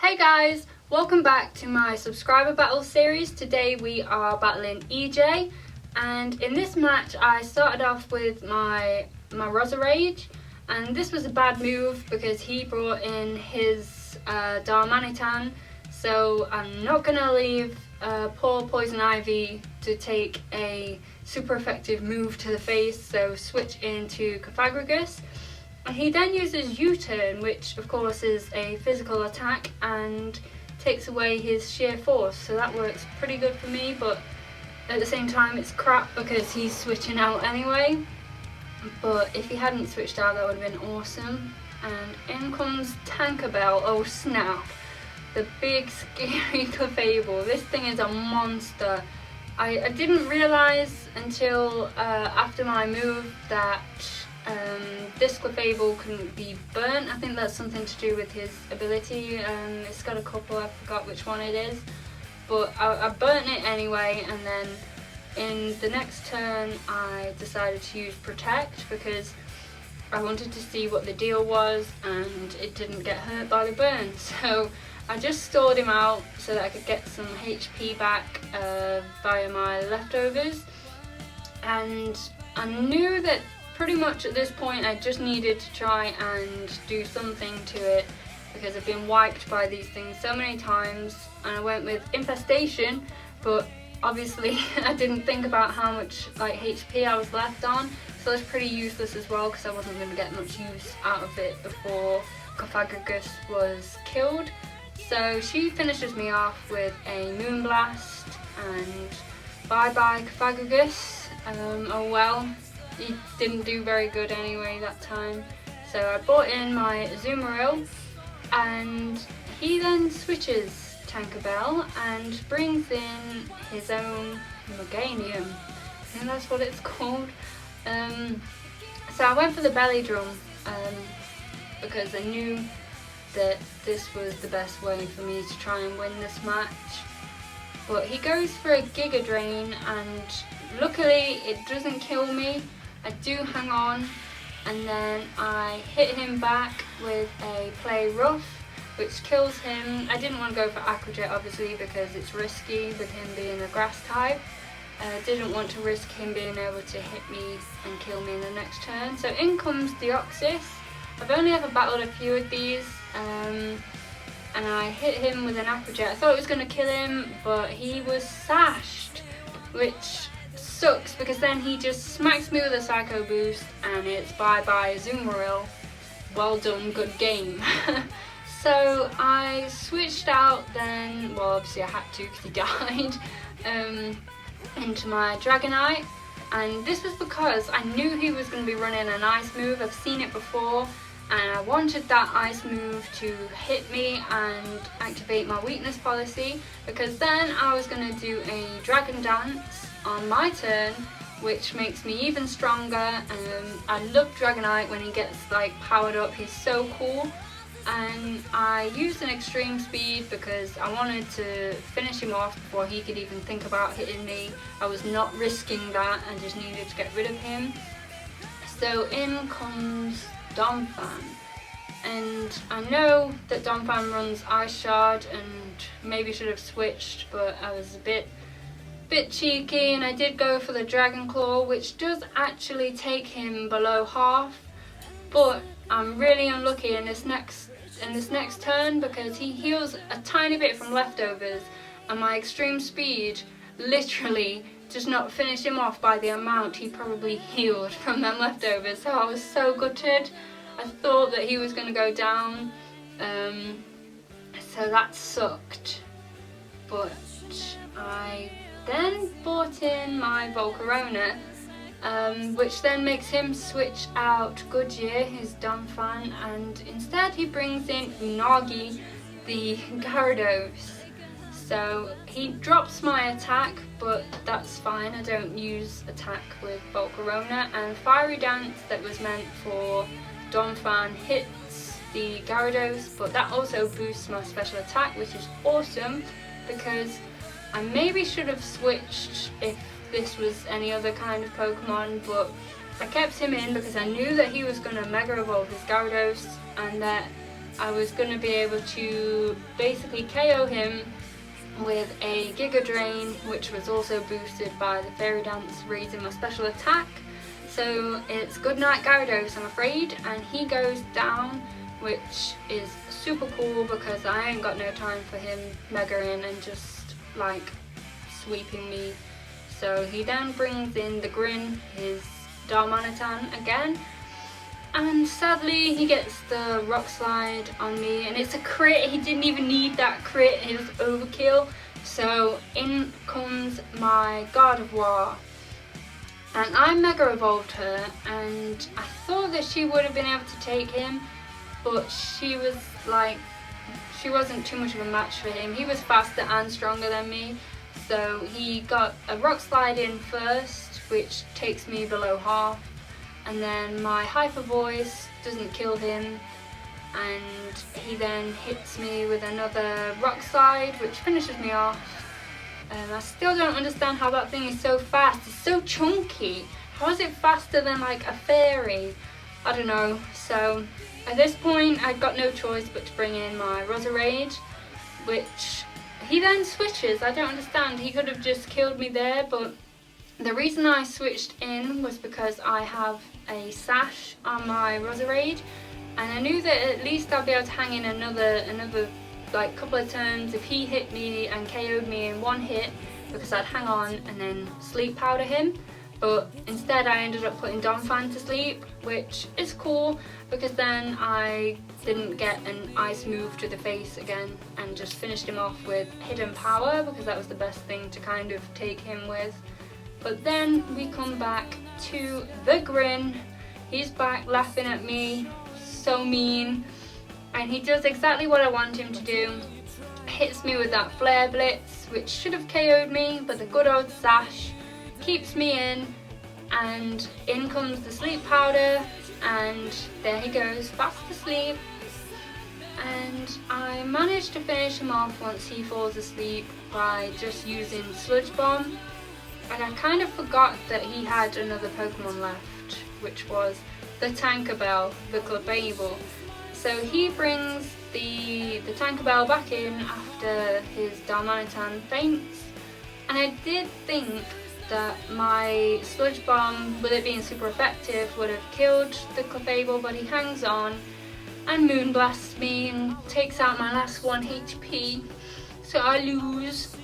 Hey guys, welcome back to my subscriber battle series. Today we are battling EJ, and in this match I started off with my Roserage, and this was a bad move because he brought in his Darmanitan, so I'm not going to leave poor Poison Ivy to take a super effective move to the face, so switch into Cofagrigus. And he then uses U-turn, which of course is a physical attack and takes away his sheer force, so that works pretty good for me, but at the same time it's crap because he's switching out anyway. But if he hadn't switched out, that would have been awesome. And in comes Tinkerbell. Oh snap, the big scary Clefable. This thing is a monster. I didn't realise until after my move that this Clefable couldn't be burnt. I think that's something to do with his ability. It's got a couple, I forgot which one it is, but I burnt it anyway, and then in the next turn I decided to use Protect because I wanted to see what the deal was and it didn't get hurt by the burn, so I just stored him out so that I could get some HP back via my leftovers. And I knew that pretty much at this point I just needed to try and do something to it because I've been wiped by these things so many times, and I went with Infestation, but obviously I didn't think about how much HP I was left on, so it's pretty useless as well because I wasn't going to get much use out of it before Cofagrigus was killed. So she finishes me off with a Moonblast, and bye bye Cofagrigus. Oh well. He didn't do very good anyway that time. So I brought in my Azumarill, and he then switches Tinkerbell and brings in his own Meganium. I think that's what it's called. So I went for the Belly Drum because I knew that this was the best way for me to try and win this match. But he goes for a Giga Drain, and luckily it doesn't kill me. I do hang on, and then I hit him back with a Play Rough, which kills him. I didn't want to go for Aqua Jet obviously because it's risky with him being a grass type. I didn't want to risk him being able to hit me and kill me in the next turn. So in comes Deoxys. I've only ever battled a few of these, and I hit him with an Aqua Jet. I thought it was going to kill him, but he was sashed, which sucks because then he just smacks me with a Psycho Boost and it's bye bye Azumarill. Well done, good game. So I switched out then, well obviously I had to because he died, into my Dragonite, and this was because I knew he was going to be running an ice move. I've seen it before and I wanted that ice move to hit me and activate my weakness policy, because then I was going to do a Dragon Dance on my turn, which makes me even stronger. I love Dragonite when he gets powered up, he's so cool. And I used an extreme speed because I wanted to finish him off before he could even think about hitting me. I was not risking that, I just needed to get rid of him. So in comes Donphan, and I know that Donphan runs Ice Shard and maybe should have switched, but I was a bit cheeky and I did go for the Dragon Claw, which does actually take him below half, but I'm really unlucky in this next turn because he heals a tiny bit from leftovers, and my extreme speed literally does not finish him off by the amount he probably healed from them leftovers. So I was so gutted. I thought that he was going to go down, so that sucked. But I then brought in my Volcarona, which then makes him switch out Goodyear, his Donphan, and instead he brings in Unagi, the Gyarados. So he drops my attack, but that's fine, I don't use attack with Volcarona, and Fiery Dance that was meant for Donphan hits the Gyarados, but that also boosts my special attack, which is awesome because I maybe should have switched if this was any other kind of Pokemon, but I kept him in because I knew that he was going to Mega Evolve his Gyarados and that I was going to be able to basically KO him with a Giga Drain, which was also boosted by the Fairy Dance raising my special attack. So it's Goodnight Gyarados, I'm afraid, and he goes down, which is super cool because I ain't got no time for him Mega in and just like sweeping me. So he then brings in the Grin, his Darmanitan again, and sadly he gets the Rock Slide on me, and it's a crit. He didn't even need that crit, it was overkill. So in comes my Gardevoir, and I Mega Evolved her, and I thought that she would have been able to take him, but she wasn't too much of a match for him. He was faster and stronger than me, so he got a Rock Slide in first, which takes me below half, and then my Hyper Voice doesn't kill him, and he then hits me with another Rock Slide, which finishes me off. I still don't understand how that thing is so fast. It's so chunky. How is it faster than like a fairy? I don't know. So at this point I've got no choice but to bring in my Roserade, which he then switches. I don't understand. He could have just killed me there, but the reason I switched in was because I have a Sash on my Roserade, and I knew that at least I'd be able to hang in another like couple of turns if he hit me and KO'd me in one hit, because I'd hang on and then Sleep Powder him. But instead I ended up putting Donphan to sleep, which is cool because then I didn't get an ice move to the face again and just finished him off with Hidden Power, because that was the best thing to kind of take him with. But then we come back to the Grin. He's back laughing at me, so mean, and he does exactly what I want him to do. Hits me with that Flare Blitz, which should have KO'd me, but the good old Sash keeps me in, and in comes the Sleep Powder, and there he goes, fast asleep. And I managed to finish him off once he falls asleep by just using Sludge Bomb. And I kind of forgot that he had another Pokemon left, which was the Tinkerbell, the Clefable. So he brings the Tinkerbell back in after his Darmanitan faints, and I did think that my Sludge Bomb, with it being super effective, would have killed the Clefable, but he hangs on and Moonblasts me and takes out my last 1 HP, so I lose.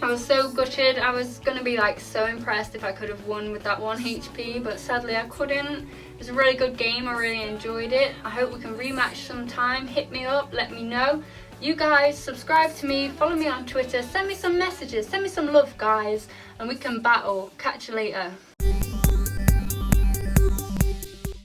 I was so gutted. I was going to be like so impressed if I could have won with that 1 HP, but sadly I couldn't. It was a really good game, I really enjoyed it. I hope we can rematch sometime. Hit me up, let me know. You guys subscribe to me, follow me on Twitter, send me some messages, send me some love guys, and we can battle. Catch you later.